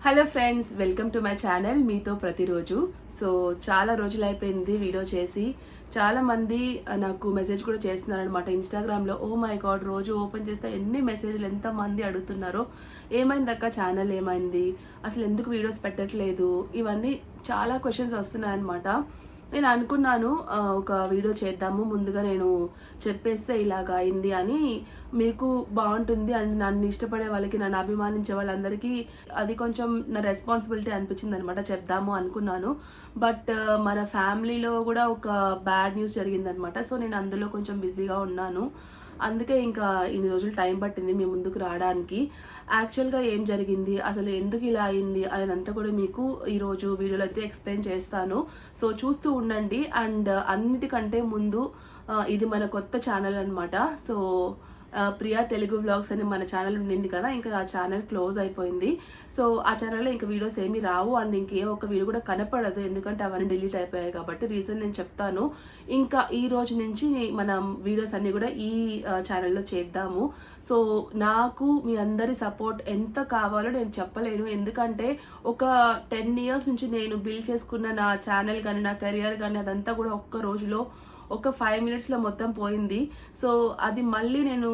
Hello friends, welcome to my channel మీతో ప్రతిరోజు. So చాలా రోజులు అయిపోయింది వీడియో చేసి. చాలామంది నాకు మెసేజ్ కూడా చేస్తున్నారనమాట ఇన్స్టాగ్రామ్లో. ఓ మై గాడ్, రోజు ఓపెన్ చేస్తే ఎన్ని మెసేజ్లు, ఎంతమంది అడుగుతున్నారో ఏమైంది అక్క, ఛానల్ ఏమైంది, అసలు ఎందుకు వీడియోస్ పెట్టట్లేదు, ఇవన్నీ చాలా క్వశ్చన్స్ వస్తున్నాయన్నమాట. నేను అనుకున్నాను ఒక వీడియో చేద్దాము, ముందుగా నేను చెప్పేస్తే ఇలాగ అయింది అని మీకు బాగుంటుంది. అండ్ నన్ను ఇష్టపడే వాళ్ళకి, నన్ను అభిమానించే వాళ్ళందరికీ అది కొంచెం నా రెస్పాన్సిబిలిటీ అనిపించింది అనమాట, చెప్దాము అనుకున్నాను. బట్ మన ఫ్యామిలీలో కూడా ఒక బ్యాడ్ న్యూస్ జరిగిందనమాట. సో నేను అందులో కొంచెం బిజీగా ఉన్నాను. అందుకే ఇంకా ఇన్ని రోజులు టైం పట్టింది మీ ముందుకు రావడానికి. యాక్చువల్గా ఏం జరిగింది, అసలు ఎందుకు ఇలా అయింది అనేదంతా కూడా మీకు ఈరోజు వీడియోలో అయితే ఎక్స్ప్లెయిన్ చేస్తాను. సో చూస్తూ ఉండండి. అండ్ అన్నిటికంటే ముందు ఇది మన కొత్త ఛానల్ అనమాట. సో ప్రియా తెలుగు వ్లాగ్స్ అని మన ఛానల్ ఉండింది కదా, ఇంకా ఆ ఛానల్ క్లోజ్ అయిపోయింది. సో ఆ ఛానల్లో ఇంకా వీడియోస్ ఏమీ రావు, అండ్ ఇంకే ఒక వీడియో కూడా కనపడదు, ఎందుకంటే అవన్నీ డిలీట్ అయిపోయాయి కాబట్టి. రీజన్ నేను చెప్తాను. ఇంకా ఈ రోజు నుంచి మనం వీడియోస్ అన్నీ కూడా ఈ ఛానల్లో చేద్దాము. సో నాకు మీ అందరి సపోర్ట్ ఎంత కావాలో నేను చెప్పలేను, ఎందుకంటే ఒక 10 years నుంచి నేను బిల్డ్ చేసుకున్న నా ఛానల్ కానీ, నా కెరియర్ కానీ, అదంతా కూడా ఒక్క రోజులో, ఒక 5 minutesలో మొత్తం పోయింది. సో అది మళ్ళీ నేను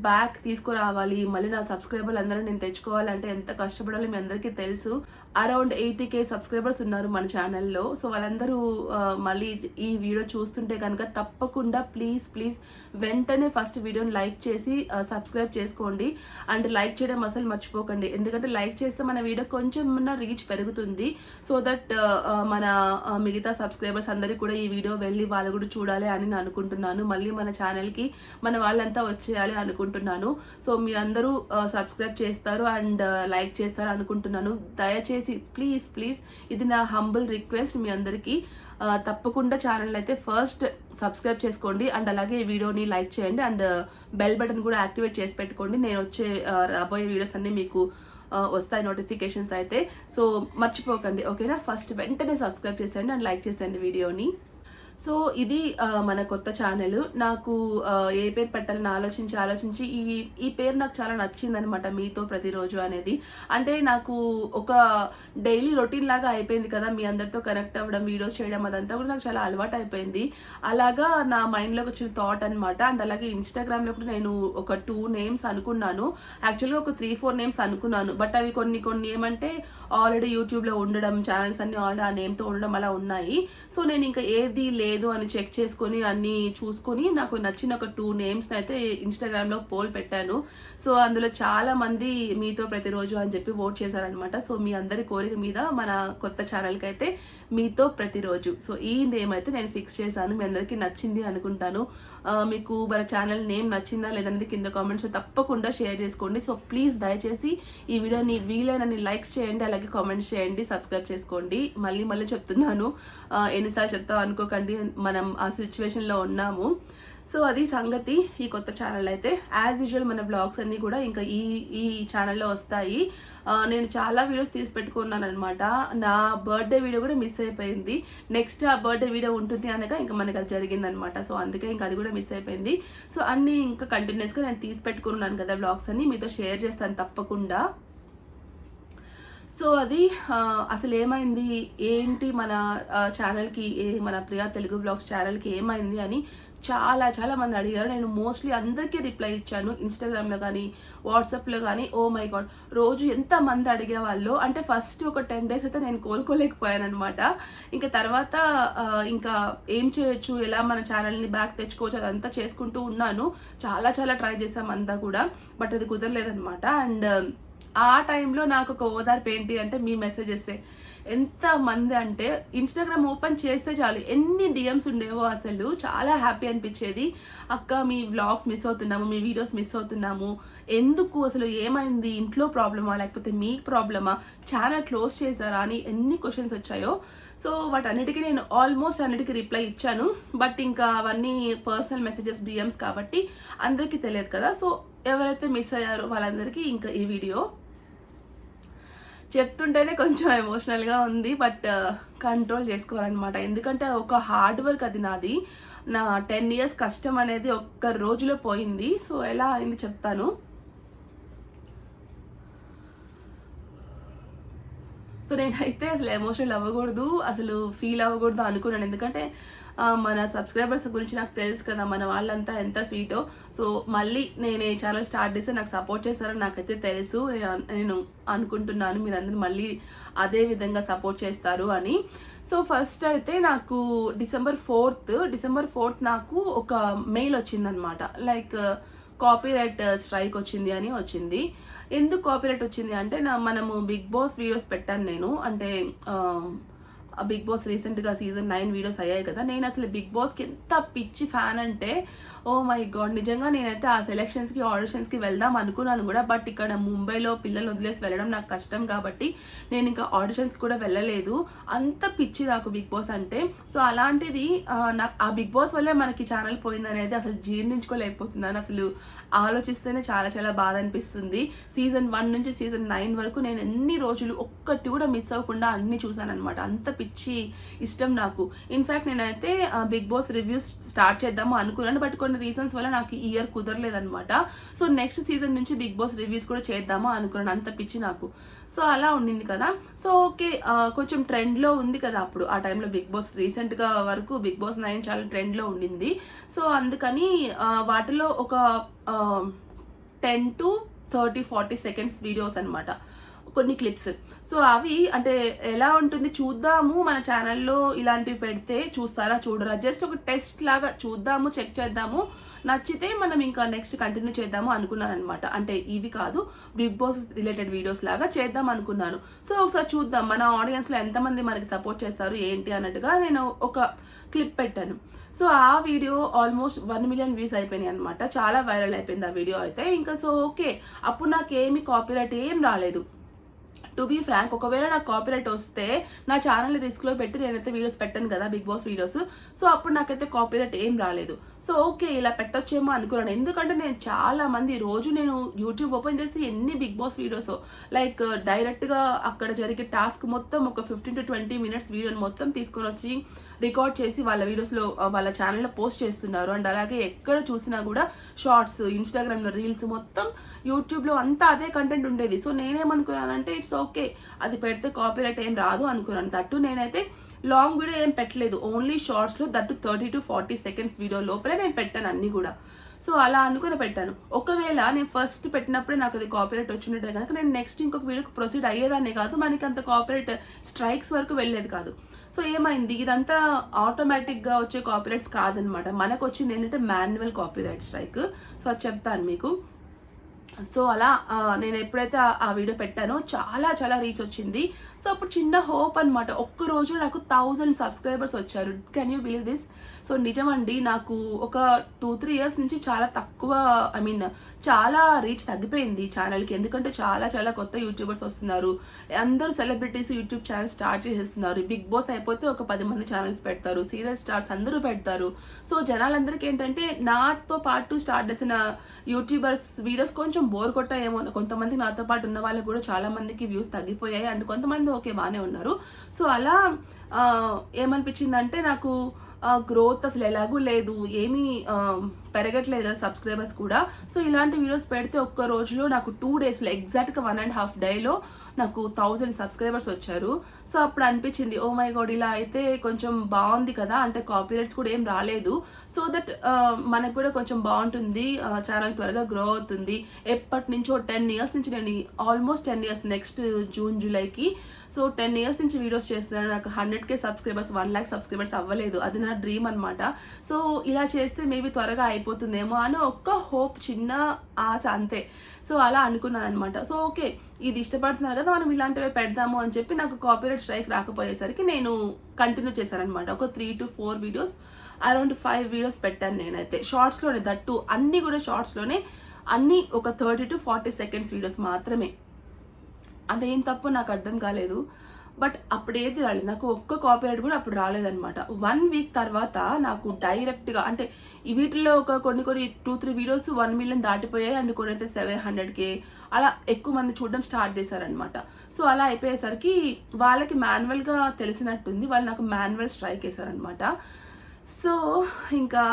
బ్యాక్ తీసుకురావాలి, మళ్ళీ నా సబ్స్క్రైబర్లు అందరూ నేను తెచ్చుకోవాలంటే ఎంత కష్టపడాలి మీ అందరికీ తెలుసు. అరౌండ్ 80K సబ్స్క్రైబర్స్ ఉన్నారు మన ఛానల్లో. సో వాళ్ళందరూ మళ్ళీ ఈ వీడియో చూస్తుంటే కనుక తప్పకుండా ప్లీజ్ వెంటనే ఫస్ట్ వీడియోని లైక్ చేసి సబ్స్క్రైబ్ చేసుకోండి. అండ్ లైక్ చేయడం అసలు మర్చిపోకండి, ఎందుకంటే లైక్ చేస్తే మన వీడియో కొంచెం రీచ్ పెరుగుతుంది. సో దట్ మన మిగతా సబ్స్క్రైబర్స్ అందరికీ కూడా ఈ వీడియో వెళ్ళి వాళ్ళు కూడా చూడాలి అని నేను అనుకుంటున్నాను. మళ్ళీ మన ఛానల్కి మన వాళ్ళంతా వచ్చేయాలి అనుకుంటున్నాను. సో మీరందరూ సబ్స్క్రైబ్ చేస్తారు అండ్ లైక్ చేస్తారు అనుకుంటున్నాను. దయచేసి ప్లీజ్ ఇది నా హంబుల్ రిక్వెస్ట్ మీ అందరికీ. తప్పకుండా ఛానల్ అయితే ఫస్ట్ సబ్స్క్రైబ్ చేసుకోండి, అండ్ అలాగే ఈ వీడియోని లైక్ చేయండి, అండ్ బెల్ బటన్ కూడా యాక్టివేట్ చేసి పెట్టుకోండి. నేను వచ్చే రాబోయే వీడియోస్ అన్నీ మీకు వస్తాయి నోటిఫికేషన్స్ అయితే. సో మర్చిపోకండి, ఓకేనా? ఫస్ట్ వెంటనే సబ్స్క్రైబ్ చేసేయండి అండ్ లైక్ చేసేయండి వీడియోని. సో ఇది మన కొత్త ఛానల్. నాకు ఏ పేరు పెట్టాలని ఆలోచించి ఈ పేరు నాకు చాలా నచ్చిందనమాట, మీతో ప్రతిరోజు అనేది. అంటే నాకు ఒక డైలీ రొటీన్ లాగా అయిపోయింది కదా, మీ అందరితో కనెక్ట్ అవ్వడం, వీడియోస్ చేయడం, అదంతా కూడా నాకు చాలా అలవాటు అయిపోయింది. అలాగా నా మైండ్లోకి వచ్చిన థాట్ అనమాట. అండ్ అలాగే ఇన్స్టాగ్రామ్లో కూడా నేను ఒక 2 names అనుకున్నాను. యాక్చువల్గా ఒక 3-4 names అనుకున్నాను, బట్ అవి కొన్ని ఏమంటే ఆల్రెడీ యూట్యూబ్లో ఉండడం, ఛానల్స్ అన్ని ఆల్రెడీ ఆ నేమ్తో ఉండడం అలా ఉన్నాయి. సో నేను ఇంకా ఏది లేదు అని చెక్ చేసుకొని అన్ని చూసుకొని నాకు నచ్చిన ఒక 2 names అయితే ఇన్స్టాగ్రామ్లో పోల్ పెట్టాను. సో అందులో చాలా మంది మీతో ప్రతిరోజు అని చెప్పి ఓట్ చేశారనమాట. సో మీ అందరి కోరిక మీద మన కొత్త ఛానల్కి అయితే మీతో ప్రతిరోజు, సో ఈ నేమ్ అయితే నేను ఫిక్స్ చేశాను. మీ అందరికీ నచ్చింది అనుకుంటాను. మీకు మన ఛానల్ నేమ్ నచ్చిందా లేదనేది కింద కామెంట్స్ తప్పకుండా షేర్ చేసుకోండి. సో ప్లీజ్ దయచేసి ఈ వీడియోని వీలైనన్ని లైక్స్ చేయండి, అలాగే కామెంట్స్ చేయండి, సబ్స్క్రైబ్ చేసుకోండి. మళ్ళీ చెప్తున్నాను, ఎన్నిసార్లు చెప్తాం అనుకోకండి, మనం ఆ సిచ్యువేషన్లో ఉన్నాము. సో అది సంగతి. ఈ కొత్త ఛానల్ అయితే యాజ్ యూజువల్ మన బ్లాగ్స్ అన్నీ కూడా ఇంకా ఈ ఛానల్లో వస్తాయి. నేను చాలా వీడియోస్ తీసి పెట్టుకున్నాను అనమాట. నా బర్త్డే వీడియో కూడా మిస్ అయిపోయింది. నెక్స్ట్ ఆ బర్త్డే వీడియో ఉంటుంది అనగా ఇంకా మనకి అది జరిగిందనమాట. సో అందుకే ఇంకా అది కూడా మిస్ అయిపోయింది. సో అన్నీ ఇంకా కంటిన్యూస్గా నేను తీసి పెట్టుకున్నాను కదా బ్లాగ్స్ అన్ని, మీతో షేర్ చేస్తాను తప్పకుండా. సో అది అసలు ఏమైంది ఏంటి మన ఛానల్కి, మన ప్రియా తెలుగు వ్లాగ్స్ ఛానల్కి ఏమైంది అని చాలా మంది అడిగారు. నేను మోస్ట్లీ అందరికీ రిప్లై ఇచ్చాను, ఇన్స్టాగ్రామ్లో కానీ వాట్సాప్లో కానీ. ఓ మై గాడ్, రోజు ఎంతమంది అడిగేవాళ్ళు అంటే ఫస్ట్ ఒక 10 days అయితే నేను కోలుకోలేకపోయాను అనమాట. ఇంకా తర్వాత ఇంకా ఏం చేయొచ్చు, ఎలా మన ఛానల్ని బ్యాక్ తెచ్చుకోవచ్చు, అదంతా చేసుకుంటూ ఉన్నాను. చాలా ట్రై చేసాం అంతా కూడా, బట్ అది కుదరలేదనమాట. అండ్ ఆ టైంలో నాకు ఒక ఓదార్పు ఏంటి అంటే మీ మెసేజెస్. ఎంతమంది అంటే ఇన్స్టాగ్రామ్ ఓపెన్ చేస్తే చాలు ఎన్ని డిఎమ్స్ ఉండేవో, అసలు చాలా హ్యాపీ అనిపించేది. అక్క మీ వ్లాగ్స్ మిస్ అవుతున్నాము, మీ వీడియోస్ మిస్ అవుతున్నాము, ఎందుకు, అసలు ఏమైంది, ఇంట్లో ప్రాబ్లమా లేకపోతే మీ ప్రాబ్లమా, ఛానల్ క్లోజ్ చేశారా అని ఎన్ని క్వశ్చన్స్ వచ్చాయో. సో వాటన్నిటికీ నేను ఆల్మోస్ట్ అన్నిటికీ రిప్లై ఇచ్చాను. బట్ ఇంకా అవన్నీ పర్సనల్ మెసేజెస్, డిఎమ్స్ కాబట్టి అందరికీ తెలియదు కదా. సో ఎవరైతే మిస్ అయ్యారో వాళ్ళందరికీ ఇంకా ఈ వీడియో చెప్తుంటేనే కొంచెం ఎమోషనల్గా ఉంది, బట్ కంట్రోల్ చేసుకోవాలన్నమాట. ఎందుకంటే ఒక హార్డ్ వర్క్ అది నాది. నా 10 years కష్టం అనేది ఒక్క రోజులో పోయింది. సో ఎలా అయింది చెప్తాను. సో నేనైతే అసలు ఎమోషనల్ అవ్వకూడదు, అసలు ఫీల్ అవ్వకూడదు అనుకున్నాను. ఎందుకంటే మన సబ్స్క్రైబర్స్ గురించి నాకు తెలుసు కదా, మన వాళ్ళంతా ఎంత స్వీటో. సో మళ్ళీ నేను ఈ ఛానల్ స్టార్ట్ చేస్తే నాకు సపోర్ట్ చేస్తారని నాకైతే తెలుసు. నేను అనుకుంటున్నాను మీరందరూ మళ్ళీ అదే విధంగా సపోర్ట్ చేస్తారు అని. సో ఫస్ట్ అయితే నాకు డిసెంబర్ 4th నాకు ఒక మెయిల్ వచ్చిందనమాట. లైక్ కాపీరైట్ స్ట్రైక్ వచ్చింది అని వచ్చింది. ఎందుకు కాపీరైట్ వచ్చింది అంటే మనము బిగ్ బాస్ వీడియోస్ పెట్టాను నేను. అంటే బిగ్ బాస్ రీసెంట్గా సీజన్ 9 వీడియోస్ అయ్యాయి కదా. నేను అసలు బిగ్ బాస్కి ఎంత పిచ్చి ఫ్యాన్ అంటే ఓ మై గాడ్, నిజంగా నేనైతే ఆ సెలెక్షన్స్కి ఆడిషన్స్కి వెళ్దాం అనుకున్నాను కూడా. బట్ ఇక్కడ ముంబైలో పిల్లలు వదిలేసి వెళ్ళడం నాకు కష్టం కాబట్టి నేను ఇంకా ఆడిషన్స్కి కూడా వెళ్ళలేదు. అంత పిచ్చి నాకు బిగ్ బాస్ అంటే. సో అలాంటిది నాకు ఆ బిగ్ బాస్ వల్లే మనకి ఛానల్ పోయిందనేది అసలు జీర్ణించుకోలేకపోతున్నాను. అసలు ఆలోచిస్తేనే చాలా చాలా బాధ అనిపిస్తుంది. సీజన్ 1 నుంచి సీజన్ 9 వరకు నేను ఎన్ని రోజులు ఒక్కటి కూడా మిస్ అవ్వకుండా అన్ని చూసాను అనమాట. అంత పిచ్చి ఇష్టం నాకు. ఇన్ఫ్యాక్ట్ నేనైతే బిగ్ బాస్ రివ్యూస్ స్టార్ట్ చేద్దాము అనుకున్నాను. బట్ కొన్ని రీజన్స్ వల్ల నాకు ఈ ఇయర్ కుదరలేదనమాట. సో నెక్స్ట్ సీజన్ నుంచి బిగ్ బాస్ రివ్యూస్ కూడా చేద్దాము అనుకున్నాను. అంత పిచ్చి నాకు. సో అలా ఉండింది కదా. సో ఓకే, కొంచెం ట్రెండ్లో ఉంది కదా అప్పుడు ఆ టైంలో బిగ్ బాస్. రీసెంట్గా వరకు బిగ్ బాస్ 9 చాలా ట్రెండ్లో ఉండింది. సో అందుకని వాటిలో ఒక 10 to 30-40 సెకండ్స్ వీడియోస్ అనమాట, కొన్ని క్లిప్స్. సో అవి అంటే ఎలా ఉంటుంది చూద్దాము, మన ఛానల్లో ఇలాంటివి పెడితే చూస్తారా చూడరా, జస్ట్ ఒక టెస్ట్ లాగా చూద్దాము, చెక్ చేద్దాము, నచ్చితే మనం ఇంకా నెక్స్ట్ కంటిన్యూ చేద్దాము అనుకున్నాను అనమాట. అంటే ఇవి కాదు, బిగ్ బాస్ రిలేటెడ్ వీడియోస్ లాగా చేద్దాం అనుకున్నాను. సో ఒకసారి చూద్దాం మన ఆడియన్స్లో ఎంతమంది మనకి సపోర్ట్ చేస్తారు ఏంటి అన్నట్టుగా నేను ఒక క్లిప్ పెట్టాను. సో ఆ వీడియో ఆల్మోస్ట్ 1 million వ్యూస్ అయిపోయినాయి అనమాట. చాలా వైరల్ అయిపోయింది ఆ వీడియో అయితే. ఇంకా సో ఓకే, అప్పుడు నాకేమి కాపీరైట్ ఏం రాలేదు. టు బీ ఫ్రాంక్, ఒకవేళ నాకు కాపీరైట్ వస్తే నా ఛానల్ రిస్క్లో పెట్టి నేనైతే వీడియోస్ పెట్టాను కదా బిగ్ బాస్ వీడియోస్. సో అప్పుడు నాకైతే కాపీరైట్ ఏం రాలేదు. సో ఓకే, ఇలా పెట్టొచ్చేమో అనుకున్నాను. ఎందుకంటే నేను చాలా మంది రోజు నేను యూట్యూబ్ ఓపెన్ చేసి ఎన్ని బిగ్ బాస్ వీడియోస్, లైక్ డైరెక్ట్గా అక్కడ జరిగే టాస్క్ మొత్తం ఒక 15 to 20 minutes వీడియోని మొత్తం తీసుకొని వచ్చి రికార్డ్ చేసి వాళ్ళ వీడియోస్లో వాళ్ళ ఛానల్లో పోస్ట్ చేస్తున్నారు. అండ్ అలాగే ఎక్కడ చూసినా కూడా షార్ట్స్, ఇన్స్టాగ్రామ్లో రీల్స్, మొత్తం యూట్యూబ్లో అంతా అదే కంటెంట్ ఉండేది. సో నేనేమనుకున్నానంటే ఇట్స్ ఓకే, అది పెడితే కాపీరైట్ ఏం రాదు అనుకున్నాను. దట్టు నేనైతే లాంగ్ వీడియో ఏం పెట్టలేదు, ఓన్లీ షార్ట్స్లో, దట్టు 30 to 40 seconds వీడియో లోపలే నేను పెట్టాను అన్నీ కూడా. సో అలా అనుకుని పెట్టాను. ఒకవేళ నేను ఫస్ట్ పెట్టినప్పుడే నాకు అది కాపీరైట్ వచ్చినట్టే కనుక నేను నెక్స్ట్ ఇంకొక వీడియోకి ప్రొసీడ్ అయ్యేదాన్ని కాదు, మనకి అంత కాపీరైట్ స్ట్రైక్స్ వరకు వెళ్ళేది కాదు. సో ఏమైంది, ఇదంతా ఆటోమేటిక్గా వచ్చే కాపీరైట్స్ కాదనమాట. మనకు వచ్చింది ఏంటంటే మాన్యువల్ కాపీరైట్ స్ట్రైక్. సో అది చెప్తాను మీకు. సో అలా నేను ఎప్పుడైతే ఆ వీడియో పెట్టానో చాలా చాలా రీచ్ వచ్చింది. సో అప్పుడు చిన్న హోప్ అనమాట. ఒక్కరోజు నాకు 1000 సబ్స్క్రైబర్స్ వచ్చారు. Can you believe this? So నిజమండి, నాకు ఒక 2-3 years నుంచి చాలా తక్కువ, చాలా రీచ్ తగ్గిపోయింది ఛానల్కి. ఎందుకంటే చాలా చాలా కొత్త యూట్యూబర్స్ వస్తున్నారు, అందరూ సెలబ్రిటీస్ యూట్యూబ్ ఛానల్ స్టార్ట్ చేసేస్తున్నారు. బిగ్ బాస్ అయిపోతే ఒక 10 మంది ఛానల్స్ పెడతారు, సీరియల్ స్టార్స్ అందరూ పెడతారు. సో జనాలందరికీ ఏంటంటే నాతో పాటు స్టార్ట్ చేసిన యూట్యూబర్స్ వీడియోస్ కొంచెం బోర్ కొట్టాయేమో. కొంతమంది నాతో పాటు ఉన్న వాళ్ళకి కూడా చాలా మందికి వ్యూస్ తగ్గిపోయాయి, అండ్ కొంతమంది ఓకే బాగానే ఉన్నారు. సో అలా ఏమనిపించిందంటే నాకు గ్రోత్ అసలు ఎలాగూ లేదు, ఏమీ పెరగట్లేదు కదా సబ్స్క్రైబర్స్ కూడా. సో ఇలాంటి వీడియోస్ పెడితే ఒక్క రోజులో నాకు 2 daysలో ఎగ్జాక్ట్గా 1.5 daysలో నాకు 1000 సబ్స్క్రైబర్స్ వచ్చారు. సో అప్పుడు అనిపించింది ఓ మై గాడ్, ఇలా అయితే కొంచెం బాగుంది కదా, అంటే కాపీరైట్స్ కూడా ఏం రాలేదు. సో దట్ మనకు కూడా కొంచెం బాగుంటుంది, ఛానల్ త్వరగా గ్రో అవుతుంది. ఎప్పటి నుంచో 10 years నుంచి, నేను ఆల్మోస్ట్ 10 years, నెక్స్ట్ June Julyకి. సో 10 years నుంచి వీడియోస్ చేస్తున్నాను. నాకు 100K సబ్స్క్రైబర్స్, 1 lakh సబ్స్క్రైబర్స్ అవ్వలేదు. అది నా డ్రీమ్ అనమాట. సో ఇలా చేస్తే మేబీ త్వరగా అయిపోతుందేమో అని ఒక్క హోప్, చిన్న ఆశ అంతే. సో అలా అనుకున్నాను అనమాట. సో ఓకే, ఇది ఇష్టపడుతున్నారు కదా, మనం ఇలాంటివే పెడదాము అని చెప్పి నాకు కాపీరైట్ స్ట్రైక్ రాకపోయేసరికి నేను కంటిన్యూ చేశాను అనమాట. ఒక 3 to 4 వీడియోస్, అరౌండ్ 5 వీడియోస్ పెట్టాను నేనైతే షార్ట్స్లోనే. దట్టు అన్నీ కూడా షార్ట్స్లోనే, అన్నీ ఒక 30 to 40 seconds వీడియోస్ మాత్రమే. అదేం తప్పు నాకు అర్థం కాలేదు. బట్ అప్పుడు ఏది రాలేదు, నాకు ఒక్క కాపీరైట్ కూడా అప్పుడు రాలేదనమాట. 1 week తర్వాత నాకు డైరెక్ట్గా, అంటే ఈ వీటిలో ఒక కొన్ని 2-3 వీడియోస్ 1 million దాటిపోయాయి, అండ్ కొన్ని అయితే 700K అలా ఎక్కువ మంది చూడడం స్టార్ట్ చేశారనమాట. సో అలా అయిపోయేసరికి వాళ్ళకి మాన్యువల్గా తెలిసినట్టుంది, వాళ్ళు నాకు మాన్యువల్ స్ట్రైక్ వేశారనమాట. సో ఇంకా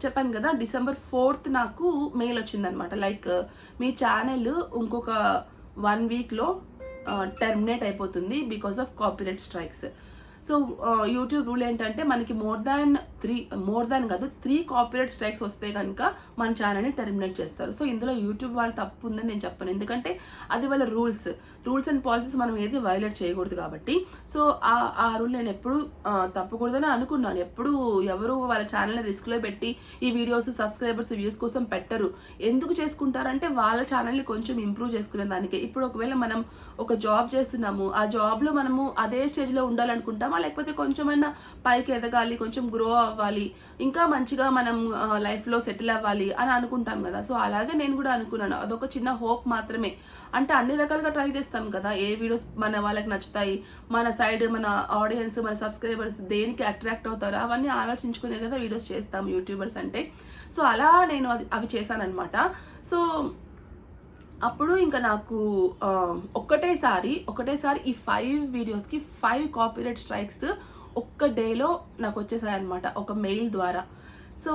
చెప్పాను కదా, December 4th నాకు మెయిల్ వచ్చిందనమాట. లైక్ మీ ఛానల్ ఇంకొక 1 weekలో టెర్మినేట్ అయిపోతుంది because of copyright strikes. So YouTube rule ఏంటంటే మనకి మోర్ దాన్ కాదు 3 కాపీరైట్ స్ట్రైక్స్ వస్తే కనుక మన ఛానల్ని టెర్మినేట్ చేస్తారు. సో ఇందులో యూట్యూబ్ వాళ్ళ తప్పు ఉందని నేను చెప్పను, ఎందుకంటే అది వాళ్ళ రూల్స్ అండ్ పాలసీస్ మనం ఏది వైలేట్ చేయకూడదు కాబట్టి. సో ఆ రూల్ నేను ఎప్పుడు తప్పకూడదని అనుకున్నాను. ఎప్పుడు ఎవరు వాళ్ళ ఛానల్ని రిస్క్లో పెట్టి ఈ వీడియోస్ సబ్స్క్రైబర్స్ వ్యూస్ కోసం పెట్టరు. ఎందుకు చేసుకుంటారంటే వాళ్ళ ఛానల్ని కొంచెం ఇంప్రూవ్ చేసుకునే దానికి. ఇప్పుడు ఒకవేళ మనం ఒక జాబ్ చేస్తున్నాము, ఆ జాబ్లో మనము అదే స్టేజ్లో ఉండాలనుకుంటామా, లేకపోతే కొంచెమైనా పైకి ఎదగాలి, కొంచెం గ్రో అవ్వాలి, ఇంకా మంచిగా మనం లైఫ్లో సెటిల్ అవ్వాలి అని అనుకుంటాం కదా. సో అలాగే నేను కూడా అనుకున్నాను. అదొక చిన్న హోప్ మాత్రమే. అంటే అన్ని రకాలుగా ట్రై చేస్తాం కదా, ఏ వీడియోస్ మన వాళ్ళకి నచ్చుతాయి, మన సైడ్ మన ఆడియన్స్ మన సబ్స్క్రైబర్స్ దేనికి అట్రాక్ట్ అవుతారో అవన్నీ ఆలోచించుకునే కదా వీడియోస్ చేస్తాం యూట్యూబర్స్ అంటే. సో అలా నేను అవి చేశానన్నమాట. సో అప్పుడు ఇంకా నాకు ఒకటేసారి ఈ 5 వీడియోస్కి 5 కాపీరైట్ స్ట్రైక్స్ ఒక్క డేలో నాకు వచ్చేసాయి అనమాట, ఒక మెయిల్ ద్వారా. సో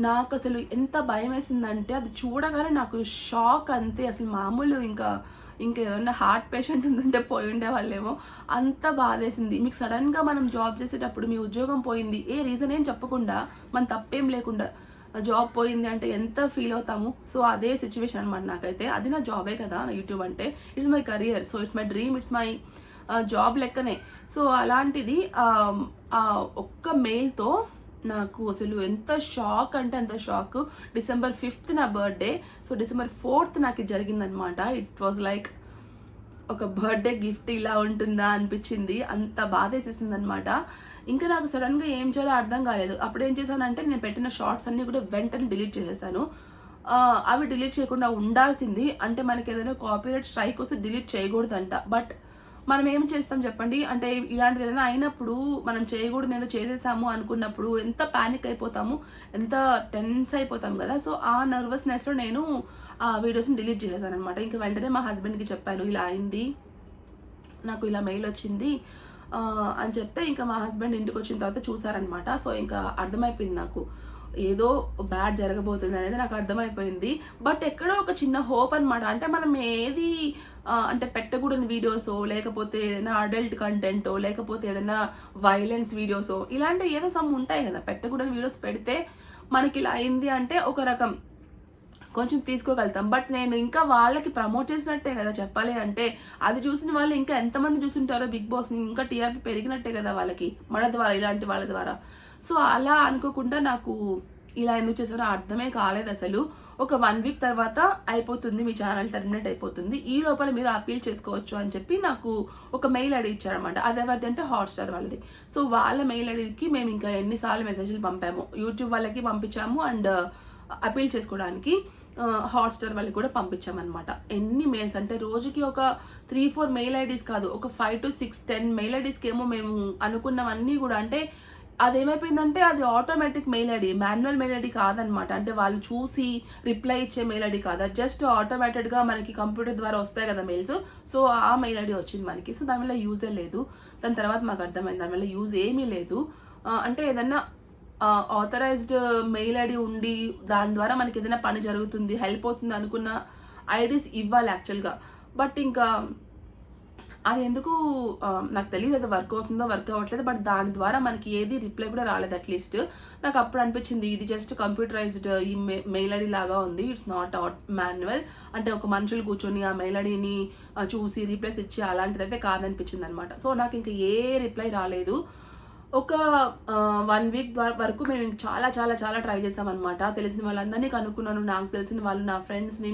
నాకు అసలు ఎంత భయం వేసిందంటే అది చూడగానే నాకు షాక్ అంతే. అసలు మామూలు ఇంకా ఏమన్నా హార్ట్ పేషెంట్ ఉంటుంటే పోయి ఉండే వాళ్ళేమో, అంత బాధేసింది. మీకు సడన్గా మనం జాబ్ చేసేటప్పుడు మీ ఉద్యోగం పోయింది, ఏ రీజన్ ఏం చెప్పకుండా, మన తప్పేం లేకుండా జాబ్ పోయింది అంటే ఎంత ఫీల్ అవుతాము. సో అదే సిచ్యువేషన్ అనమాట నాకైతే. అది నా జాబే కదా యూట్యూబ్ అంటే, it's my career, so it's my dream, it's my job లెక్కనే. సో అలాంటిది ఒక్క మెయిల్తో నాకు అసలు ఎంత షాక్ అంటే అంత షాక్. December 5th నా బర్త్డే, సో December 4th నాకు ఇది జరిగిందనమాట. ఇట్ వాజ్ లైక్ ఒక బర్త్డే గిఫ్ట్ ఇలా ఉంటుందా అనిపించింది, అంత బాధ వేసేసింది అనమాట. ఇంకా నాకు సడన్గా ఏం చేయాలో అర్థం కాలేదు. అప్పుడు ఏం చేశానంటే నేను పెట్టిన షార్ట్స్ అన్నీ కూడా వెంటనే డిలీట్ చేసేసాను. అవి డిలీట్ చేయకుండా ఉండాల్సింది, అంటే మనకి ఏదైనా కాపీరైట్ స్ట్రైక్ వస్తే డిలీట్ చేయకూడదంట. బట్ మనం ఏం చేస్తాం చెప్పండి, అంటే ఇలాంటిది ఏదైనా అయినప్పుడు మనం చేయకూడదు ఏదో చేసేసాము అనుకున్నప్పుడు ఎంత ప్యానిక్ అయిపోతాము, ఎంత టెన్స్ అయిపోతాం కదా. సో ఆ నర్వస్నెస్లో నేను ఆ వీడియోస్ని డిలీట్ చేసేసాను అనమాట. ఇంకా వెంటనే మా హస్బెండ్కి చెప్పాను, ఇలా అయింది, నాకు ఇలా మెయిల్ వచ్చింది అని చెప్తే ఇంకా మా హస్బెండ్ ఇంటికి వచ్చిన తర్వాత చూసారనమాట. సో ఇంకా అర్థమైపోయింది నాకు ఏదో బ్యాడ్ జరగబోతుంది అనేది నాకు అర్థమైపోయింది. బట్ ఎక్కడో ఒక చిన్న హోప్ అనమాట. అంటే మనం ఏది అంటే పెట్టకూడని వీడియోసో, లేకపోతే ఏదైనా అడల్ట్ కంటెంటో, లేకపోతే ఏదైనా వైలెన్స్ వీడియోసో, ఇలాంటివి ఏదో సమ్ ఉంటాయి కదా. పెట్టకూడని వీడియోస్ పెడితే మనకి ఇలా అయింది అంటే ఒక రకం కొంచెం తీసుకోగలుగుతాం. బట్ నేను ఇంకా వాళ్ళకి ప్రమోట్ చేసినట్టే కదా చెప్పాలి అంటే. అది చూసిన వాళ్ళు ఇంకా ఎంతమంది చూసుంటారో బిగ్ బాస్ని, ఇంకా టీఆర్పీ పెరిగినట్టే కదా వాళ్ళకి, మన ద్వారా, ఇలాంటి వాళ్ళ ద్వారా. సో అలా అనుకోకుండా నాకు ఇలా ఎందుకు చేశారో అర్థమే కాలేదు అసలు. ఒక 1 వీక్ తర్వాత అయిపోతుంది, మీ ఛానల్ టెర్మినేట్ అయిపోతుంది, ఈ లోపల మీరు అపీల్ చేసుకోవచ్చు అని చెప్పి నాకు ఒక మెయిల్ ఐడి ఇచ్చారనమాట. అది ఎవరిది అంటే హాట్స్టార్ వాళ్ళది. సో వాళ్ళ మెయిల్ ఐడికి మేము ఇంకా ఎన్నిసార్లు మెసేజ్లు పంపాము, యూట్యూబ్ వాళ్ళకి పంపించాము అండ్ అపీల్ చేసుకోవడానికి హాట్స్టార్ వాళ్ళకి కూడా పంపించామన్నమాట. ఎన్ని మెయిల్స్ అంటే రోజుకి ఒక 3-4 మెయిల్ ఐడీస్ కాదు, ఒక 5 to 6, 10 మెయిల్ ఐడీస్కి ఏమో మేము అనుకున్నవన్నీ కూడా. అంటే అదేమైపోయిందంటే అది automatic mail ID, manual mail ID కాదనమాట. అంటే వాళ్ళు చూసి రిప్లై ఇచ్చే మెయిల్ ఐడి కాదు, జస్ట్ ఆటోమేటెడ్గా మనకి కంప్యూటర్ ద్వారా వస్తాయి కదా మెయిల్స్. సో ఆ మెయిల్ ఐడి వచ్చింది మనకి. సో దానివల్ల యూజే లేదు. దాని తర్వాత మాకు అర్థమైంది దానివల్ల యూజ్ ఏమీ లేదు. అంటే ఏదన్నా ఆథరైజ్డ్ మెయిల్ ఐడి ఉండి దాని ద్వారా మనకి ఏదైనా పని జరుగుతుంది, హెల్ప్ అవుతుంది అనుకున్న ఐడీస్ ఇవ్వాలి యాక్చువల్గా. బట్ ఇంకా అది ఎందుకు నాకు తెలియదు, అది వర్క్ అవుతుందో వర్క్ అవ్వట్లేదు. బట్ దాని ద్వారా మనకి ఏది రిప్లై కూడా రాలేదు. అట్లీస్ట్ నాకు అప్పుడు అనిపించింది ఇది జస్ట్ కంప్యూటరైజ్డ్ ఈ మెయిల్ ఐడి లాగా ఉంది, ఇట్స్ నాట్ మాన్యువల్. అంటే ఒక మనుషులు కూర్చొని ఆ మెయిల్ ఐడిని చూసి రిప్లైస్ ఇచ్చి అలాంటిది అయితే కాదనిపించింది అనమాట. సో నాకు ఇంకా ఏ రిప్లై రాలేదు. ఒక 1 వీక్ వరకు మేము చాలా చాలా చాలా ట్రై చేసామన్నమాట. తెలిసిన వాళ్ళందరినీ కనుక్కున్నాను, నాకు తెలిసిన వాళ్ళు, నా ఫ్రెండ్స్ని,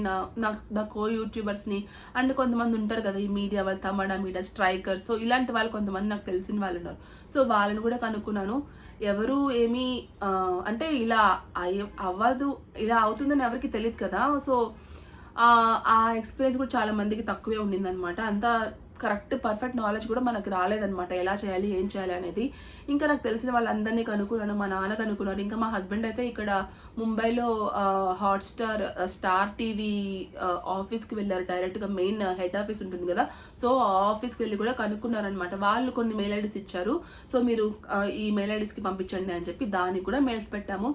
నా కో యూట్యూబర్స్ని, అండ్ కొంతమంది ఉంటారు కదా ఈ మీడియా వాళ్ళు, తమడా మీడియా స్ట్రైకర్స్, సో ఇలాంటి వాళ్ళు కొంతమంది నాకు తెలిసిన వాళ్ళు ఉన్నారు. సో వాళ్ళని కూడా కనుక్కున్నాను. ఎవరు ఏమీ అంటే ఇలా అవ్వదు, ఇలా అవుతుందని ఎవరికి తెలియదు కదా. సో ఆ ఎక్స్పీరియన్స్ కూడా చాలా మందికి తక్కువే ఉండిందనమాట. అంతా కరెక్ట్ పర్ఫెక్ట్ నాలెడ్జ్ కూడా మనకు రాలేదనమాట, ఎలా చేయాలి ఏం చేయాలి అనేది. ఇంకా నాకు తెలిసిన వాళ్ళందరినీ కనుక్కున్నాను, మా నాన్న కనుక్కున్నారు. ఇంకా మా హస్బెండ్ అయితే ఇక్కడ ముంబైలో స్టార్ టీవీ ఆఫీస్కి వెళ్ళారు, డైరెక్ట్గా మెయిన్ హెడ్ ఆఫీస్ ఉంటుంది కదా. సో ఆ ఆఫీస్కి వెళ్ళి కూడా కనుక్కున్నారనమాట. వాళ్ళు కొన్ని మెయిల్ ఐడీస్ ఇచ్చారు. సో మీరు ఈ మెయిల్ ఐడీస్కి పంపించండి అని చెప్పి దానికి కూడా మెయిల్స్ పెట్టాము.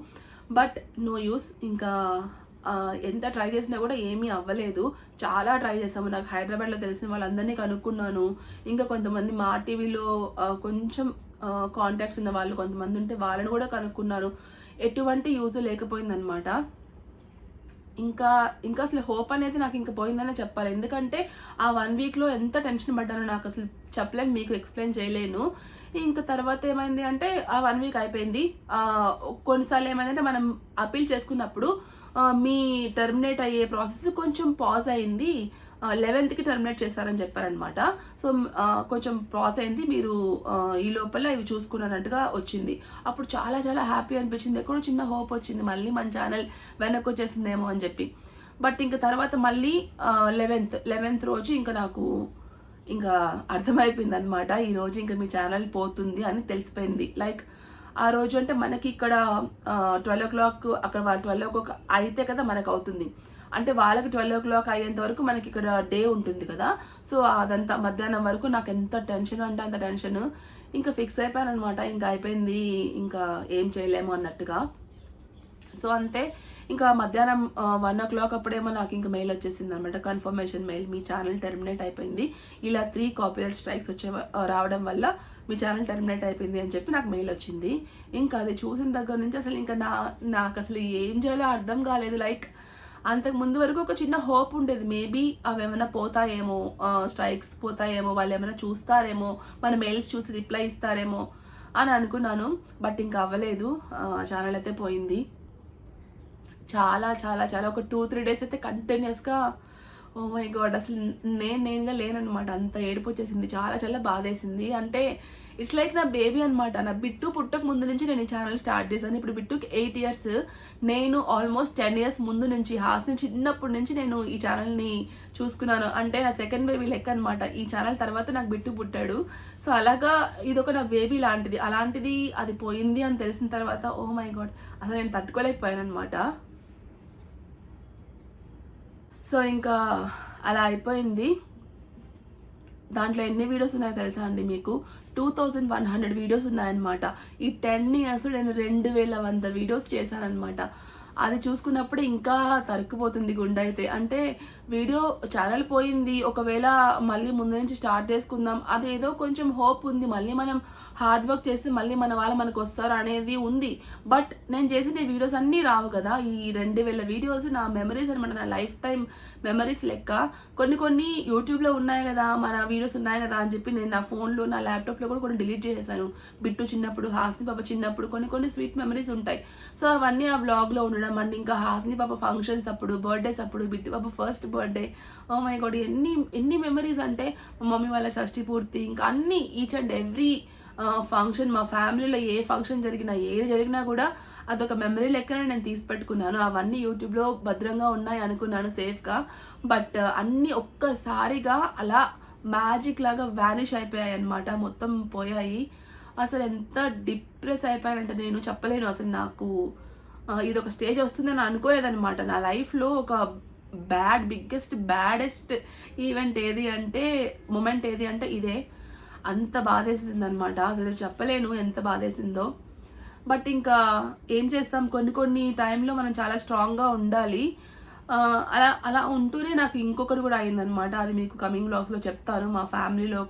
But no use. ఇంకా ఎంత ట్రై చేసినా కూడా ఏమీ అవ్వలేదు. చాలా ట్రై చేసాము. నాకు హైదరాబాద్లో తెలిసిన వాళ్ళందరినీ కనుక్కున్నాను. ఇంకా కొంతమంది మా టీవీలో కొంచెం కాంటాక్ట్స్ ఉన్న వాళ్ళు కొంతమంది ఉంటే వాళ్ళని కూడా కనుక్కున్నాను. ఎటువంటి యూజ్ లేకపోయిందనమాట. ఇంకా ఇంకా అసలు హోప్ అనేది నాకు ఇంకా పోయిందనే చెప్పాలి. ఎందుకంటే ఆ 1 వీక్లో ఎంత టెన్షన్ పడ్డానో నాకు అసలు చెప్పలేను, మీకు ఎక్స్ప్లెయిన్ చేయలేను. ఇంకా తర్వాత ఏమైంది అంటే ఆ 1 వీక్ అయిపోయింది. కొన్నిసార్లు ఏమైందంటే మనం అప్పీల్ చేసుకున్నప్పుడు మీ టర్మినేట్ అయ్యే ప్రాసెస్ కొంచెం పాజ్ అయింది. 11th టర్మినేట్ చేస్తారని చెప్పారనమాట. సో కొంచెం పాజ్ అయింది, మీరు ఈ లోపల ఇవి చూసుకున్నట్టుగా వచ్చింది. అప్పుడు చాలా చాలా హ్యాపీ అనిపించింది. ఎక్కడో చిన్న హోప్ వచ్చింది, మళ్ళీ మన ఛానల్ వెనక్కి వచ్చేసిందేమో అని చెప్పి. బట్ ఇంకా తర్వాత మళ్ళీ 11th రోజు ఇంకా నాకు ఇంకా అర్థమైపోయింది అనమాట. ఈరోజు ఇంకా మీ ఛానల్ పోతుంది అని తెలిసిపోయింది. లైక్ ఆ రోజు అంటే మనకి ఇక్కడ 12 o'clock, అక్కడ 12 o'clock అయితే కదా మనకు అవుతుంది. అంటే వాళ్ళకి 12 o'clock అయ్యేంత వరకు మనకి ఇక్కడ డే ఉంటుంది కదా. సో అదంతా మధ్యాహ్నం వరకు నాకు ఎంత టెన్షన్ అంటే అంత టెన్షన్. ఇంకా ఫిక్స్ అయిపోయాను అనమాట. ఇంకా అయిపోయింది, ఇంకా ఏం చేయలేము అన్నట్టుగా. సో అంతే, ఇంకా మధ్యాహ్నం 1 o'clock అప్పుడేమో నాకు ఇంకా మెయిల్ వచ్చేసింది అనమాట, కన్ఫర్మేషన్ మెయిల్, మీ ఛానల్ టెర్మినేట్ అయిపోయింది, ఇలా 3 కాపీరైట్ స్ట్రైక్స్ రావడం వల్ల మీ ఛానల్ టెర్మినేట్ అయిపోయింది అని చెప్పి నాకు మెయిల్ వచ్చింది. ఇంకా అది చూసిన దగ్గర నుంచి అసలు ఇంకా నాకు అసలు ఏం చేయాలో అర్థం కాలేదు. లైక్ అంతకు ముందు వరకు ఒక చిన్న హోప్ ఉండేది, మేబీ అవి ఏమైనా పోతాయేమో, స్ట్రైక్స్ పోతాయేమో, వాళ్ళు ఏమైనా చూస్తారేమో, మన మెయిల్స్ చూసి రిప్లై ఇస్తారేమో అని అనుకున్నాను. బట్ ఇంకా అవ్వలేదు, ఛానల్ అయితే పోయింది. చాలా చాలా చాలా ఒక 2-3 days అయితే కంటిన్యూస్గా ఓ మై గాడ్ అసలు నేనుగా లేననమాట. అంత ఏడుపు వచ్చేసింది, చాలా చాలా బాధేసింది. అంటే ఇట్స్ లైక్ నా బేబీ అనమాట. నా బిట్టు పుట్టక ముందు నుంచి నేను ఈ ఛానల్ స్టార్ట్ చేశాను. ఇప్పుడు బిట్టుకి 8 years. నేను ఆల్మోస్ట్ 10 years ముందు నుంచి, హాస్ని చిన్నప్పటి నుంచి నేను ఈ ఛానల్ని చూసుకున్నాను. అంటే నా సెకండ్ బేబీ లెక్క అనమాట. ఈ ఛానల్ తర్వాత నాకు బిట్టు పుట్టాడు. సో అలాగా ఇదొక నా బేబీ లాంటిది. అలాంటిది అది పోయింది అని తెలిసిన తర్వాత ఓ మై గాడ్ అసలు నేను తట్టుకోలేకపోయాను అనమాట. సో ఇంకా అలా అయిపోయింది. దాంట్లో ఎన్ని వీడియోస్ ఉన్నాయో తెలుసా అండి మీకు? 2100 వీడియోస్ ఉన్నాయన్నమాట. ఈ 10 years నేను 2100 వీడియోస్ చేశానన్నమాట. అది చూసుకున్నప్పుడు ఇంకా తరుక్కుపోతుంది గుండె అయితే. అంటే వీడియో ఛానల్ పోయింది, ఒకవేళ మళ్ళీ ముందు నుంచి స్టార్ట్ చేసుకుందాం, అదేదో కొంచెం హోప్ ఉంది, మళ్ళీ మనం హార్డ్ వర్క్ చేస్తే మళ్ళీ మన వాళ్ళు మనకు వస్తారు అనేది ఉంది. బట్ నేను చేసిన వీడియోస్ అన్నీ రావు కదా. ఈ 2000 వీడియోస్ నా మెమరీస్ అనమాట, నా లైఫ్ టైం మెమరీస్ లెక్క. కొన్ని యూట్యూబ్లో ఉన్నాయి కదా, మన వీడియోస్ ఉన్నాయి కదా అని చెప్పి నేను నా ఫోన్లో, నా ల్యాప్టాప్లో కూడా కొన్ని డిలీట్ చేసేసాను. బిట్టు చిన్నప్పుడు, హాస్ని పాప చిన్నప్పుడు కొన్ని స్వీట్ మెమరీస్ ఉంటాయి. సో అవన్నీ ఆ వ్లాగ్లో ఉండడం. అండ్ ఇంకా హాస్ని పాప ఫంక్షన్స్ అప్పుడు, బర్త్డేస్ అప్పుడు, బిట్టు పాప first birthday, oh my god ఎన్ని మెమరీస్ అంటే మా మమ్మీ వాళ్ళ షష్ఠి పూర్తి, ఇంకా అన్ని ఈచ్ అండ్ ఎవ్రీ ఫంక్షన్, మా ఫ్యామిలీలో ఏ ఫంక్షన్ జరిగినా, ఏది జరిగినా కూడా అదొక మెమరీ లెక్కనే నేను తీసి పెట్టుకున్నాను. అవన్నీ యూట్యూబ్లో భద్రంగా ఉన్నాయి అనుకున్నాను సేఫ్గా. బట్ అన్నీ ఒక్కసారిగా అలా మ్యాజిక్ లాగా వ్యానిష్ అయిపోయాయి అన్నమాట, మొత్తం పోయాయి. అసలు ఎంత డిప్రెస్ అయిపోయానంటే నేను చెప్పలేను. అసలు నాకు ఇది ఒక స్టేజ్ వస్తుందని అనుకోలేదన్నమాట. నా లైఫ్లో ఒక బిగ్గెస్ట్ బ్యాడెస్ట్ ఈవెంట్ ఏది అంటే, మూమెంట్ ఏది అంటే ఇదే. అంత బాధేసింది అనమాట. అసలు చెప్పలేను ఎంత బాధేసిందో. బట్ ఇంకా ఏం చేస్తాం, కొన్ని టైంలో మనం చాలా స్ట్రాంగ్గా ఉండాలి. అలా ఉంటూనే నాకు ఇంకొకటి కూడా అయిందనమాట. అది మీకు కమింగ్ బ్లాగ్స్లో చెప్తాను. మా ఫ్యామిలీలో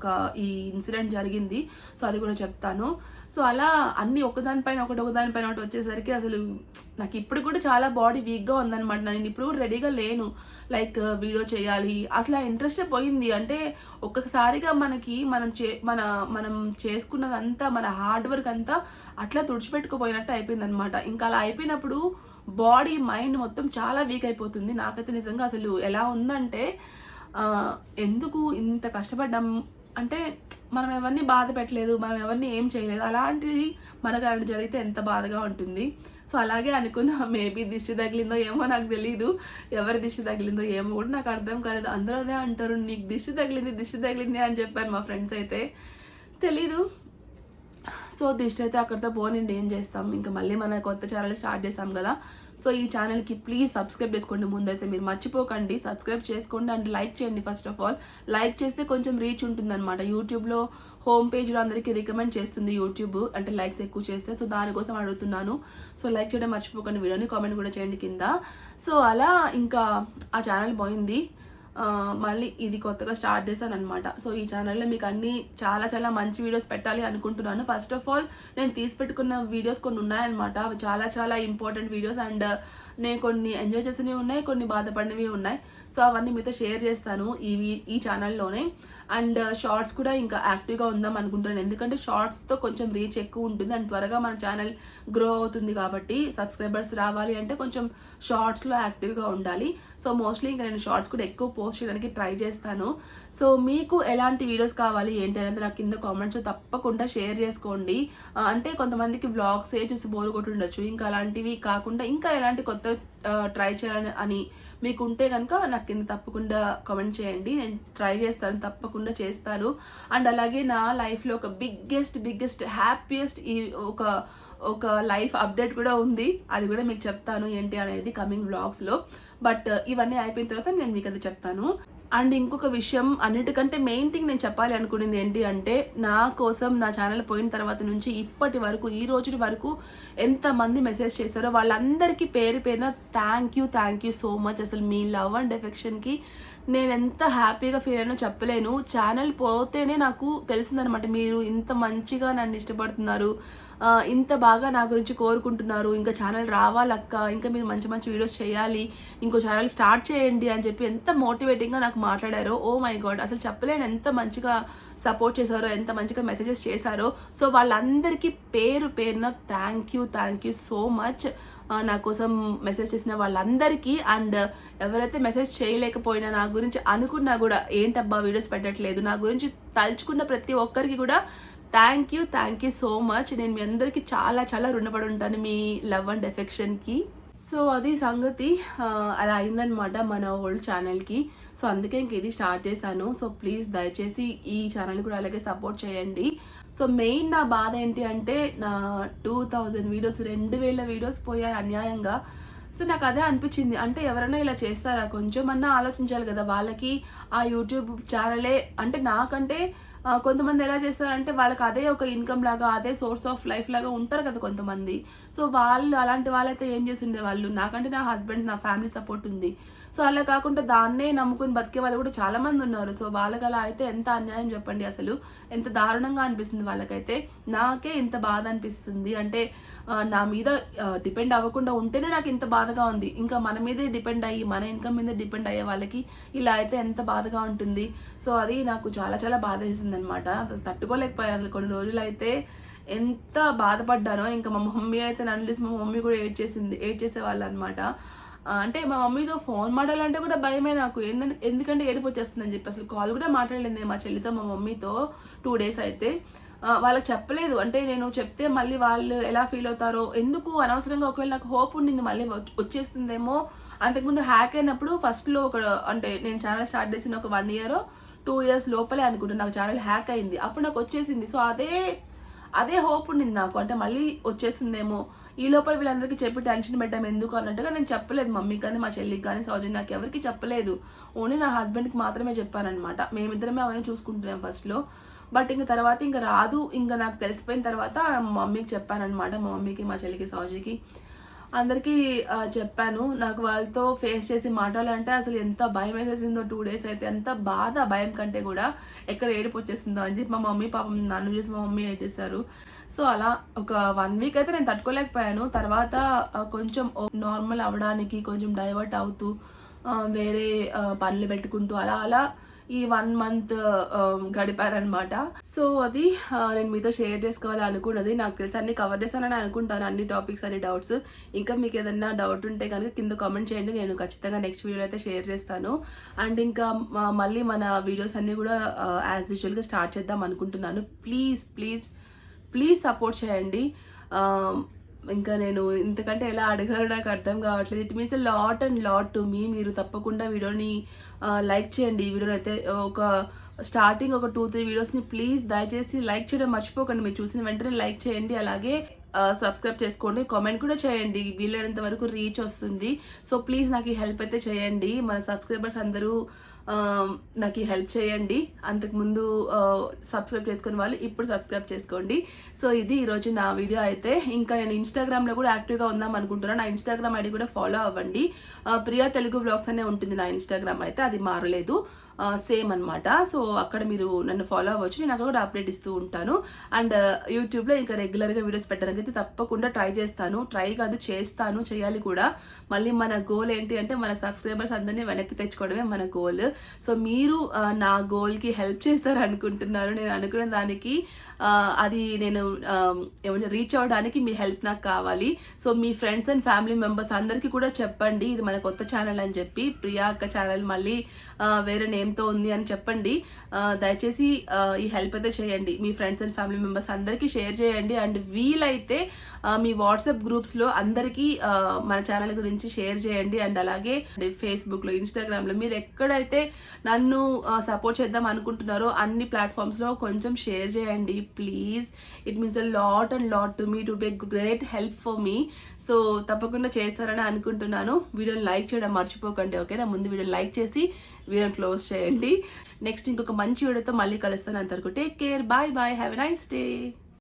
ఈ ఇన్సిడెంట్ జరిగింది, సో అది కూడా చెప్తాను. సో అలా అన్నీ ఒకదానిపైన ఒకటి వచ్చేసరికి అసలు నాకు ఇప్పుడు కూడా చాలా బాడీ వీక్గా ఉందనమాట. నేను ఇప్పుడు కూడా రెడీగా లేను. లైక్ వీడియో చేయాలి అసలు ఆ ఇంట్రెస్టే పోయింది. అంటే ఒక్కసారిగా మనం చేసుకున్నదంతా, మన హార్డ్ వర్క్ అంతా అట్లా తుడిచిపెట్టుకుపోయినట్టు అయిపోయింది అనమాట. ఇంకా అలా అయిపోయినప్పుడు బాడీ మైండ్ మొత్తం చాలా వీక్ అయిపోతుంది. నాకైతే నిజంగా అసలు ఎలా ఉందంటే, ఎందుకు ఇంత కష్టపడ్డాం అంటే మనం ఎవరిని బాధ పెట్టలేదు, మనం ఎవరిని ఏం చేయలేదు, అలాంటిది మనకు అలాంటి జరిగితే ఎంత బాధగా ఉంటుంది. సో అలాగే అనుకున్నా, మేబీ దిష్టి తగిలిందో ఏమో నాకు తెలీదు, ఎవరి దిష్టి తగిలిందో ఏమో కూడా నాకు అర్థం కాలేదు. అందరూ అదే అంటారు, నీకు దిష్టి తగిలింది అని చెప్పారు మా ఫ్రెండ్స్ అయితే. తెలీదు. సో దిష్టి అయితే అక్కడితో పోనండి, ఏం చేస్తాం, ఇంకా మళ్ళీ మన కొత్త ఛానల్ స్టార్ట్ చేసాం కదా. సో ఈ ఛానల్కి ప్లీజ్ సబ్స్క్రైబ్ చేసుకోండి. ముందైతే మీరు మర్చిపోకండి, సబ్స్క్రైబ్ చేసుకోండి అండ్ లైక్ చేయండి. ఫస్ట్ ఆఫ్ ఆల్ లైక్ చేస్తే కొంచెం రీచ్ ఉంటుందన్నమాట. యూట్యూబ్లో హోమ్ పేజ్లో అందరికీ రికమెండ్ చేస్తుంది యూట్యూబ్, అంటే లైక్స్ ఎక్కువ చేస్తే. సో దానికోసం అడుగుతున్నాను. సో లైక్ చేయడం మర్చిపోకండి, వీడియోని కామెంట్ కూడా చేయండి కింద. సో అలా ఇంకా ఆ ఛానల్ పోయింది. మళ్ళీ ఇది కొత్తగా స్టార్ట్ చేశాను అనమాట. సో ఈ ఛానల్లో మీకు అన్ని చాలా చాలా మంచి వీడియోస్ పెట్టాలి అనుకుంటున్నాను. ఫస్ట్ ఆఫ్ ఆల్ నేను తీసి పెట్టుకున్న వీడియోస్ కొన్ని ఉన్నాయన్నమాట. అవి చాలా చాలా ఇంపార్టెంట్ వీడియోస్ అండ్ నేను కొన్ని ఎంజాయ్ చేసినవి ఉన్నాయి, కొన్ని బాధపడినవి ఉన్నాయి. సో అవన్నీ మీతో షేర్ చేస్తాను ఈ ఛానల్లోనే. అండ్ షార్ట్స్ కూడా ఇంకా యాక్టివ్గా ఉందాం అనుకుంటున్నాను, ఎందుకంటే షార్ట్స్తో కొంచెం రీచ్ ఎక్కువ ఉంటుంది అండ్ త్వరగా మన ఛానల్ గ్రో అవుతుంది. కాబట్టి సబ్స్క్రైబర్స్ రావాలి అంటే కొంచెం షార్ట్స్లో యాక్టివ్గా ఉండాలి. సో మోస్ట్లీ ఇంకా నేను షార్ట్స్ కూడా ఎక్కువ పోస్ట్ చేయడానికి ట్రై చేస్తాను. సో మీకు ఎలాంటి వీడియోస్ కావాలి ఏంటి అనేది నాకు కింద కామెంట్స్ తప్పకుండా షేర్ చేసుకోండి. అంటే కొంతమందికి వ్లాగ్సే చూసి బోర్ కొట్టి ఉండొచ్చు, ఇంకా అలాంటివి కాకుండా ఇంకా ఎలాంటి కొత్త ట్రై చేయాలని అని మీకు ఉంటే కనుక నాకు కింద తప్పకుండా కామెంట్ చేయండి. నేను ట్రై చేస్తాను, తప్పకుండా చేస్తాను. అండ్ అలాగే నా లైఫ్లో ఒక బిగ్గెస్ట్ హ్యాపీయెస్ట్ ఒక లైఫ్ అప్డేట్ కూడా ఉంది. అది కూడా మీకు చెప్తాను ఏంటి అనేది కమింగ్ వ్లాగ్స్లో. బట్ ఇవన్నీ అయిపోయిన తర్వాత నేను మీకు అది చెప్తాను. అండ్ ఇంకొక విషయం, అన్నిటికంటే మెయిన్ థింగ్ నేను చెప్పాలి అనుకునేది ఏంటి అంటే, నా కోసం నా ఛానల్ పోయిన తర్వాత నుంచి ఇప్పటి వరకు ఈ రోజు వరకు ఎంతమంది మెసేజ్ చేశారో వాళ్ళందరికీ పేరు పేరున థ్యాంక్ యూ సో మచ్. అసలు మీ లవ్ అండ్ ఎఫెక్షన్కి నేను ఎంత హ్యాపీగా ఫీల్ అయినా చెప్పలేను. ఛానల్ పోతేనే నాకు తెలిసిందనమాట, మీరు ఇంత మంచిగా నన్ను ఇష్టపడుతున్నారు, ఇంత బాగా నా గురించి కోరుకుంటున్నారు, ఇంకా ఛానల్ రావాలక్క, ఇంకా మీరు మంచి వీడియోస్ చేయాలి, ఇంకో ఛానల్ స్టార్ట్ చేయండి అని చెప్పి ఎంత మోటివేటింగ్గా నాకు మాట్లాడారో. ఓ మై గాడ్, అసలు చెప్పలేను ఎంత మంచిగా సపోర్ట్ చేశారో, ఎంత మంచిగా మెసేజెస్ చేశారో. సో వాళ్ళందరికీ పేరున థ్యాంక్ యూ సో మచ్. నా కోసం మెసేజ్ చేసిన వాళ్ళందరికీ, అండ్ ఎవరైతే మెసేజ్ చేయలేకపోయినా నా గురించి అనుకున్నా కూడా ఏంటబ్బా వీడియోస్ పెట్టట్లేదు, నా గురించి తలుచుకున్న ప్రతి ఒక్కరికి కూడా థ్యాంక్ యూ సో మచ్. నేను మీ అందరికీ చాలా చాలా రుణపడి ఉంటాను మీ లవ్ అండ్ ఎఫెక్షన్కి. సో అది సంగతి, అలా అయిందనమాట మన ఓల్డ్ ఛానల్కి. సో అందుకే ఇంక ఇది స్టార్ట్ చేశాను. సో ప్లీజ్ దయచేసి ఈ ఛానల్ కూడా అలాగే సపోర్ట్ చేయండి. సో మెయిన్ నా బాధ ఏంటి అంటే, నా 2000 వీడియోస్ 2000 వీడియోస్ పోయాయి అన్యాయంగా. సో నాకు అదే అనిపించింది, అంటే ఎవరైనా ఇలా చేస్తారా, కొంచెం అన్నా ఆలోచించాలి కదా. వాళ్ళకి ఆ యూట్యూబ్ ఛానలే అంటే, నాకంటే కొంతమంది ఎలా చేస్తారంటే వాళ్ళకి అదే ఒక ఇన్కమ్ లాగా, అదే సోర్స్ ఆఫ్ లైఫ్ లాగా ఉంటారు కదా కొంతమంది. సో వాళ్ళు అలాంటి వాళ్ళైతే ఏం చేస్తుండే వాళ్ళు, నాకంటే నా హస్బెండ్, నా ఫ్యామిలీ సపోర్ట్ ఉంది. సో అలా కాకుండా దాన్నే నమ్ముకుని బతికే వాళ్ళు కూడా చాలా మంది ఉన్నారు. సో వాళ్ళకి అలా అయితే ఎంత అన్యాయం చెప్పండి, అసలు ఎంత దారుణంగా అనిపిస్తుంది వాళ్ళకైతే. నాకే ఇంత బాధ అనిపిస్తుంది అంటే, నా మీద డిపెండ్ అవ్వకుండా ఉంటేనే నాకు ఇంత బాధగా ఉంది. ఇంకా మన మీదే డిపెండ్ అయ్యి, మన ఇన్కమ్ మీద డిపెండ్ అయ్యే వాళ్ళకి ఇలా అయితే ఎంత బాధగా ఉంటుంది. సో అది నాకు చాలా చాలా బాధ వేసింది అనమాట. అసలు తట్టుకోలేకపోయాను. అసలు కొన్ని రోజులు అయితే ఎంత బాధపడ్డానో. ఇంకా మా మమ్మీ అయితే నన్ను చూసి మా మమ్మీ కూడా ఏడ్ చేసేవాళ్ళు అనమాట. అంటే మా మమ్మీతో ఫోన్ మాట్లాడాలంటే కూడా భయమే నాకు, ఎందుకంటే ఏడుపు వచ్చేస్తుందని చెప్పి అసలు కాల్ కూడా మాట్లాడలేదు మా చెల్లితో మా మమ్మీతో 2 days అయితే. వాళ్ళకి చెప్పలేదు, అంటే నేను చెప్తే మళ్ళీ వాళ్ళు ఎలా ఫీల్ అవుతారో, ఎందుకు అనవసరంగా. ఒకవేళ నాకు హోప్ ఉండింది మళ్ళీ వచ్చేస్తుందేమో. అంతకుముందు హ్యాక్ అయినప్పుడు ఫస్ట్లో అంటే నేను ఛానల్ స్టార్ట్ చేసిన ఒక 1 year 2 years లోపలే అనుకుంటున్నాను నాకు ఛానల్ హ్యాక్ అయింది. అప్పుడు నాకు వచ్చేసింది. సో అదే హోప్ ఉండింది నాకు, అంటే మళ్ళీ వచ్చేస్తుందేమో. ఈ లోపల వీళ్ళందరికీ చెప్పి టెన్షన్ పెట్టాము ఎందుకు అన్నట్టుగా నేను చెప్పలేదు మమ్మీకి కానీ, మా చెల్లికి కానీ, సౌజన్యకి ఎవరికి చెప్పలేదు. ఓన్లీ నా హస్బెండ్కి మాత్రమే చెప్పానమాట. మేమిద్దరమే అవన్నీ చూసుకుంటున్నాం ఫస్ట్లో. బట్ ఇంక తర్వాత ఇంకా రాదు, ఇంకా నాకు తెలిసిపోయిన తర్వాత మమ్మీకి చెప్పానమాట. మా మమ్మీకి, మా చెల్లికి, సౌజీకి అందరికీ చెప్పాను. నాకు వాళ్ళతో ఫేస్ చేసి మాట్లాడాలంటే అసలు ఎంత భయం వేసేసిందో 2 days అయితే. ఎంత బాధ, భయం కంటే కూడా ఎక్కడ ఏడుపు వచ్చేసిందో అని చెప్పి మా మమ్మీ పాపం నన్ను చూసి మా మమ్మీ ఏడ్ చేశారు. సో అలా ఒక 1 week అయితే నేను తట్టుకోలేకపోయాను. తర్వాత కొంచెం నార్మల్ అవ్వడానికి కొంచెం డైవర్ట్ అవుతూ వేరే పనులు పెట్టుకుంటూ అలా ఈ 1 month గడిపారనమాట. సో అది నేను మీతో షేర్ చేసుకోవాలి అనుకున్నది. నాకు తెలిసి అన్ని కవర్ చేశానని అనుకుంటాను, అన్ని టాపిక్స్, అన్ని డౌట్స్. ఇంకా మీకు ఏదైనా డౌట్ ఉంటే కనుక కింద కామెంట్ చేయండి, నేను ఖచ్చితంగా నెక్స్ట్ వీడియో అయితే షేర్ చేస్తాను. అండ్ ఇంకా మళ్ళీ మన వీడియోస్ అన్నీ కూడా యాజ్ యూజువల్గా స్టార్ట్ చేద్దాం అనుకుంటున్నాను. ప్లీజ్ సపోర్ట్ చేయండి. ఇంకా నేను ఇంతకంటే ఎలా అడగాలో నాకు అర్థం కావట్లేదు. It means lot to me. మీరు తప్పకుండా వీడియోని లైక్ చేయండి. ఈ వీడియోని అయితే ఒక స్టార్టింగ్ ఒక 2-3 వీడియోస్ని ప్లీజ్ దయచేసి లైక్ చేయడం మర్చిపోకండి. మీరు చూసిన వెంటనే లైక్ చేయండి. అలాగే సబ్స్క్రైబ్ చేసుకోండి, కామెంట్ కూడా చేయండి, వీలైనంత వరకు రీచ్ వస్తుంది. సో ప్లీజ్ నాకు ఈ హెల్ప్ అయితే చేయండి. మన సబ్స్క్రైబర్స్ అందరూ నాకు ఈ హెల్ప్ చేయండి. అంతకుముందు సబ్స్క్రైబ్ చేసుకుని వాళ్ళు ఇప్పుడు సబ్స్క్రైబ్ చేసుకోండి. సో ఇది ఈరోజు నా వీడియో అయితే. ఇంకా నేను ఇన్స్టాగ్రామ్లో కూడా యాక్టివ్గా ఉందాం అనుకుంటున్నాను. నా ఇన్స్టాగ్రామ్ ఐడి కూడా ఫాలో అవ్వండి. ప్రియా తెలుగు వ్లాగ్స్ అనే ఉంటుంది నా ఇన్స్టాగ్రామ్ అయితే, అది మారలేదు, సేమ్ అనమాట. సో అక్కడ మీరు నన్ను ఫాలో అవ్వచ్చు, నేను అక్కడ కూడా అప్డేట్ ఇస్తూ ఉంటాను. అండ్ యూట్యూబ్లో ఇంకా రెగ్యులర్గా వీడియోస్ పెట్టడానికి అయితే తప్పకుండా ట్రై చేస్తాను. ట్రై కాదు, చేస్తాను, చేయాలి కూడా. మళ్ళీ మన గోల్ ఏంటి అంటే మన సబ్స్క్రైబర్స్ అందరినీ వెనక్కి తెచ్చుకోవడమే మన గోల్. సో మీరు నా గోల్కి హెల్ప్ చేస్తారు అనుకుంటున్నారు. నేను అనుకున్న దానికి అది నేను ఏమైనా రీచ్ అవ్వడానికి మీ హెల్ప్ నాకు కావాలి. So me friends and family members అందరికీ కూడా చెప్పండి ఇది మన కొత్త ఛానల్ అని చెప్పి. ప్రియా అక్క ఛానల్ మళ్ళీ వేరే నేమ్తో ఉంది అని చెప్పండి. దయచేసి ఈ హెల్ప్ అయితే చేయండి. మీ ఫ్రెండ్స్ అండ్ ఫ్యామిలీ మెంబర్స్ అందరికీ షేర్ చేయండి. అండ్ వీలైతే మీ వాట్సాప్ గ్రూప్స్లో అందరికీ మన ఛానల్ గురించి షేర్ చేయండి. అండ్ అలాగే ఫేస్బుక్లో, ఇన్స్టాగ్రామ్లో మీరు ఎక్కడైతే నన్ను సపోర్ట్ చేద్దాం అనుకుంటున్నారో అన్ని ప్లాట్ఫామ్స్లో కొంచెం షేర్ చేయండి please. It means a lot and lot to me, to be great help for me. So తప్పకుండా చేస్తారని అనుకుంటున్నాను. వీడియోని లైక్ చేయడం మర్చిపోకండి, ఓకేనా? ముందు వీడియోని లైక్ చేసి వీడియోని క్లోజ్ చేయండి. నెక్స్ట్ ఇంకొక మంచి వీడియోతో మళ్ళీ కలుస్తాను. అంతవరకు take care, bye bye, have a nice day.